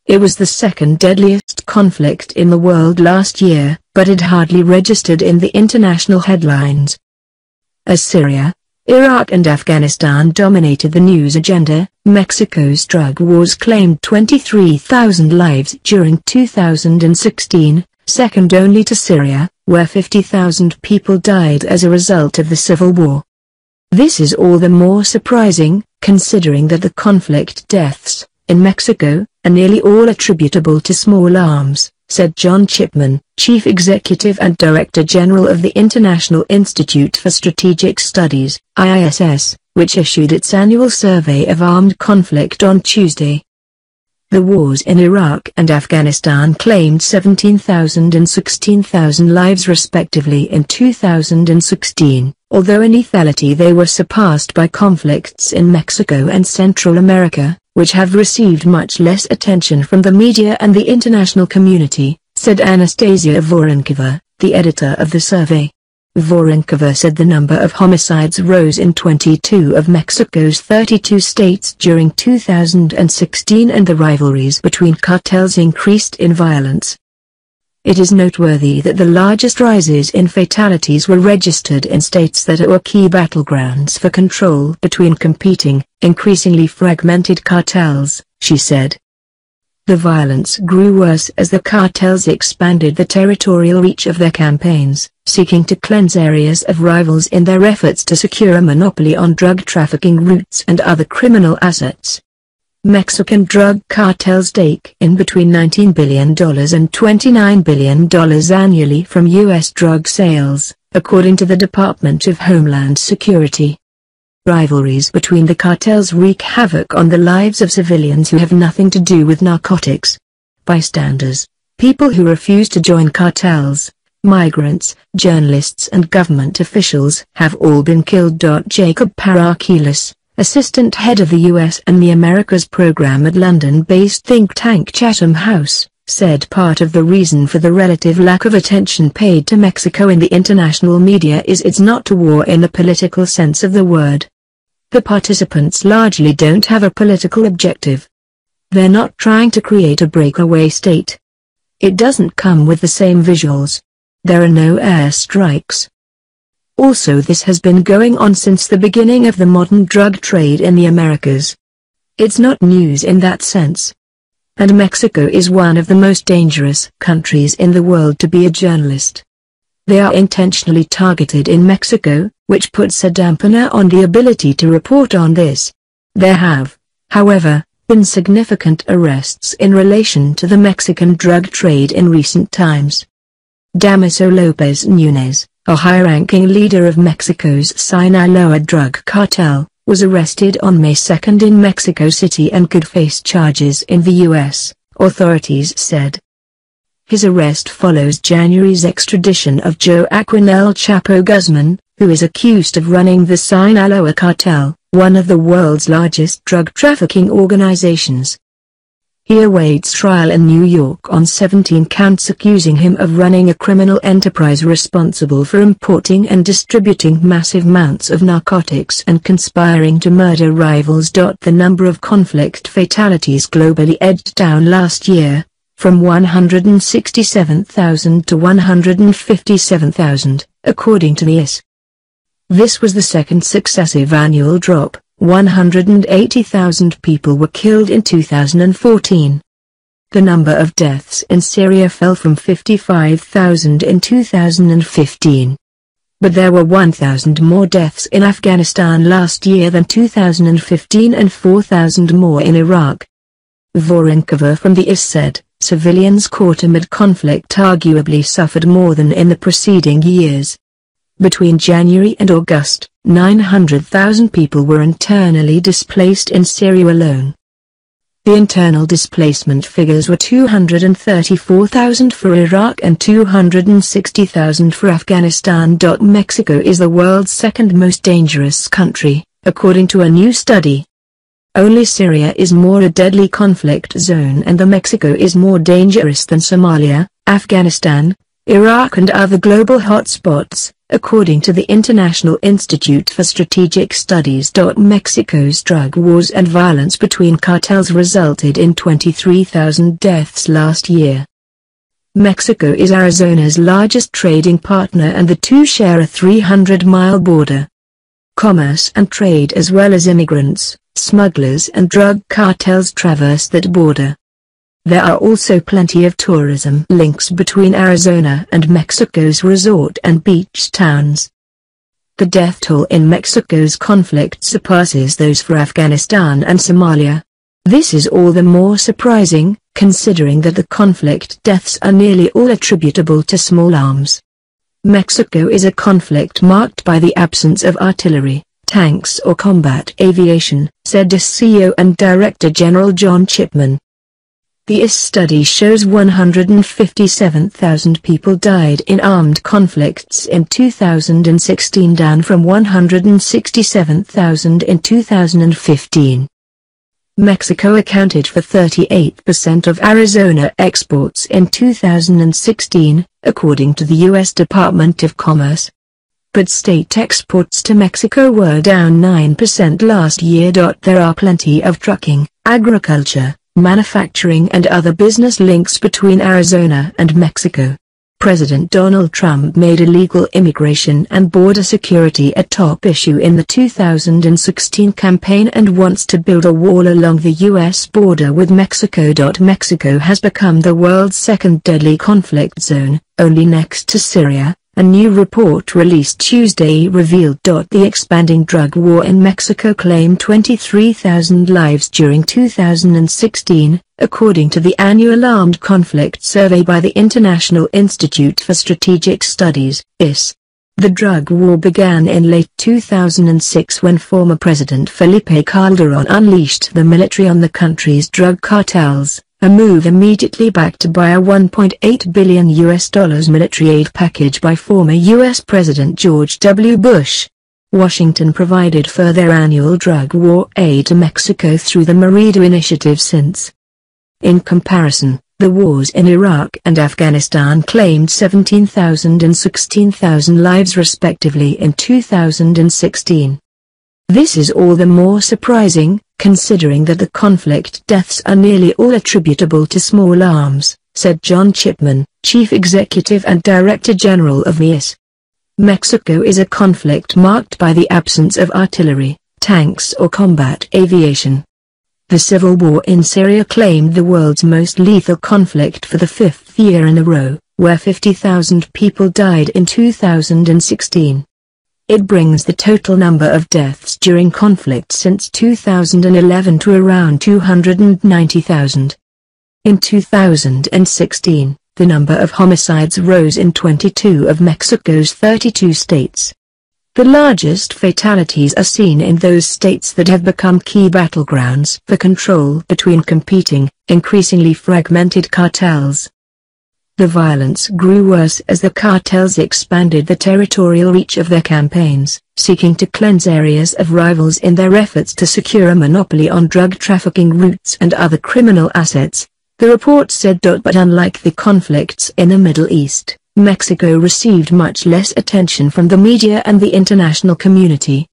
It was the second deadliest conflict in the world last year, but it hardly registered in the international headlines. As Syria, Iraq and Afghanistan dominated the news agenda, Mexico's drug wars claimed 23,000 lives during 2016, second only to Syria, where 50,000 people died as a result of the civil war. This is all the more surprising, considering that the conflict deaths in Mexico are nearly all attributable to small arms, said John Chipman, Chief Executive and Director General of the International Institute for Strategic Studies, IISS, which issued its annual survey of armed conflict on Tuesday. The wars in Iraq and Afghanistan claimed 17,000 and 16,000 lives respectively in 2016, although in lethality they were surpassed by conflicts in Mexico and Central America, which have received much less attention from the media and the international community, said Anastasia Voronkova, the editor of the survey. Voronkova said the number of homicides rose in 22 of Mexico's 32 states during 2016 and the rivalries between cartels increased in violence. It is noteworthy that the largest rises in fatalities were registered in states that were key battlegrounds for control between competing, increasingly fragmented cartels, she said. The violence grew worse as the cartels expanded the territorial reach of their campaigns, seeking to cleanse areas of rivals in their efforts to secure a monopoly on drug trafficking routes and other criminal assets. Mexican drug cartels take in between $19 billion and $29 billion annually from U.S. drug sales, according to the Department of Homeland Security. Rivalries between the cartels wreak havoc on the lives of civilians who have nothing to do with narcotics. Bystanders, people who refuse to join cartels, migrants, journalists and government officials have all been killed. Jacob Parakilis, assistant head of the U.S. and the Americas program at London-based think tank Chatham House, said part of the reason for the relative lack of attention paid to Mexico in the international media is it's not a war in the political sense of the word. The participants largely don't have a political objective. They're not trying to create a breakaway state. It doesn't come with the same visuals. There are no airstrikes. Also, this has been going on since the beginning of the modern drug trade in the Americas. It's not news in that sense. And Mexico is one of the most dangerous countries in the world to be a journalist. They are intentionally targeted in Mexico, which puts a dampener on the ability to report on this. There have, however, been significant arrests in relation to the Mexican drug trade in recent times. Damaso Lopez Núñez, a high-ranking leader of Mexico's Sinaloa drug cartel, was arrested on May 2 in Mexico City and could face charges in the U.S., authorities said. His arrest follows January's extradition of Joaquin El Chapo Guzman, who is accused of running the Sinaloa cartel, one of the world's largest drug trafficking organizations. He awaits trial in New York on 17 counts accusing him of running a criminal enterprise responsible for importing and distributing massive amounts of narcotics and conspiring to murder rivals. The number of conflict fatalities globally edged down last year, from 167,000 to 157,000, according to the IISS. This was the second successive annual drop. 180,000 people were killed in 2014. The number of deaths in Syria fell from 55,000 in 2015. But there were 1,000 more deaths in Afghanistan last year than 2015 and 4,000 more in Iraq. Voronkova from the IISS said, civilians caught amid conflict arguably suffered more than in the preceding years. Between January and August, 900,000 people were internally displaced in Syria alone. The internal displacement figures were 234,000 for Iraq and 260,000 for Afghanistan. Mexico is the world's second most dangerous country, according to a new study. Only Syria is more a deadly conflict zone and Mexico is more dangerous than Somalia, Afghanistan, Iraq and other global hotspots, according to the International Institute for Strategic Studies. Mexico's drug wars and violence between cartels resulted in 23,000 deaths last year. Mexico is Arizona's largest trading partner and the two share a 300-mile border. Commerce and trade as well as immigrants, smugglers and drug cartels traverse that border. There are also plenty of tourism links between Arizona and Mexico's resort and beach towns. The death toll in Mexico's conflict surpasses those for Afghanistan and Somalia. This is all the more surprising, considering that the conflict deaths are nearly all attributable to small arms. Mexico is a conflict marked by the absence of artillery, tanks or combat aviation, said IISS CEO and Director General John Chipman. The IISS study shows 157,000 people died in armed conflicts in 2016, down from 167,000 in 2015. Mexico accounted for 38% of Arizona exports in 2016, according to the U.S. Department of Commerce. But state exports to Mexico were down 9% last year. There are plenty of trucking, agriculture, manufacturing and other business links between Arizona and Mexico. President Donald Trump made illegal immigration and border security a top issue in the 2016 campaign and wants to build a wall along the U.S. border with Mexico. Mexico has become the world's second deadly conflict zone, only next to Syria. A new report released Tuesday revealed the expanding drug war in Mexico claimed 23,000 lives during 2016, according to the annual Armed Conflict Survey by the International Institute for Strategic Studies, IISS. The drug war began in late 2006 when former President Felipe Calderón unleashed the military on the country's drug cartels. A move immediately backed by a $1.8 billion military aid package by former U.S. President George W. Bush. Washington provided further annual drug war aid to Mexico through the Merida Initiative since. In comparison, the wars in Iraq and Afghanistan claimed 17,000 and 16,000 lives respectively in 2016. This is all the more surprising, considering that the conflict deaths are nearly all attributable to small arms, said John Chipman, Chief Executive and Director General of IISS. Mexico is a conflict marked by the absence of artillery, tanks or combat aviation. The civil war in Syria claimed the world's most lethal conflict for the fifth year in a row, where 50,000 people died in 2016. It brings the total number of deaths during conflict since 2011 to around 290,000. In 2016, the number of homicides rose in 22 of Mexico's 32 states. The largest fatalities are seen in those states that have become key battlegrounds for control between competing, increasingly fragmented cartels. The violence grew worse as the cartels expanded the territorial reach of their campaigns, seeking to cleanse areas of rivals in their efforts to secure a monopoly on drug trafficking routes and other criminal assets, the report said. But unlike the conflicts in the Middle East, Mexico received much less attention from the media and the international community.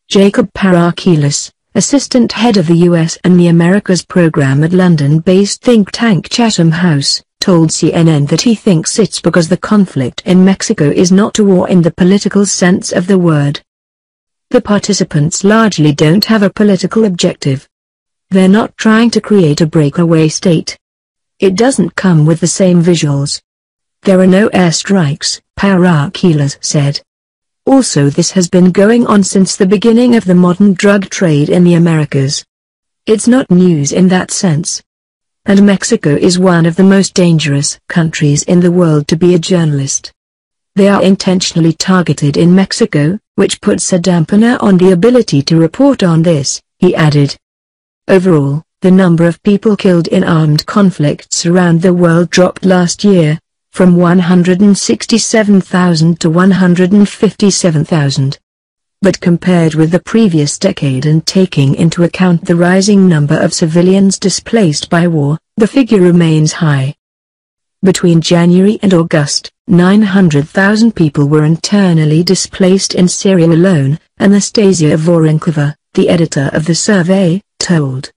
Jacob Parakilas, assistant head of the U.S. and the Americas program at London-based think tank Chatham House, told CNN that he thinks it's because the conflict in Mexico is not a war in the political sense of the word. The participants largely don't have a political objective. They're not trying to create a breakaway state. It doesn't come with the same visuals. There are no airstrikes, Parakilas said. Also, this has been going on since the beginning of the modern drug trade in the Americas. It's not news in that sense. And Mexico is one of the most dangerous countries in the world to be a journalist. They are intentionally targeted in Mexico, which puts a dampener on the ability to report on this, he added. Overall, the number of people killed in armed conflicts around the world dropped last year, from 167,000 to 157,000. But compared with the previous decade and taking into account the rising number of civilians displaced by war, the figure remains high. Between January and August, 900,000 people were internally displaced in Syria alone, Anastasia Voronkova, the editor of the survey, told.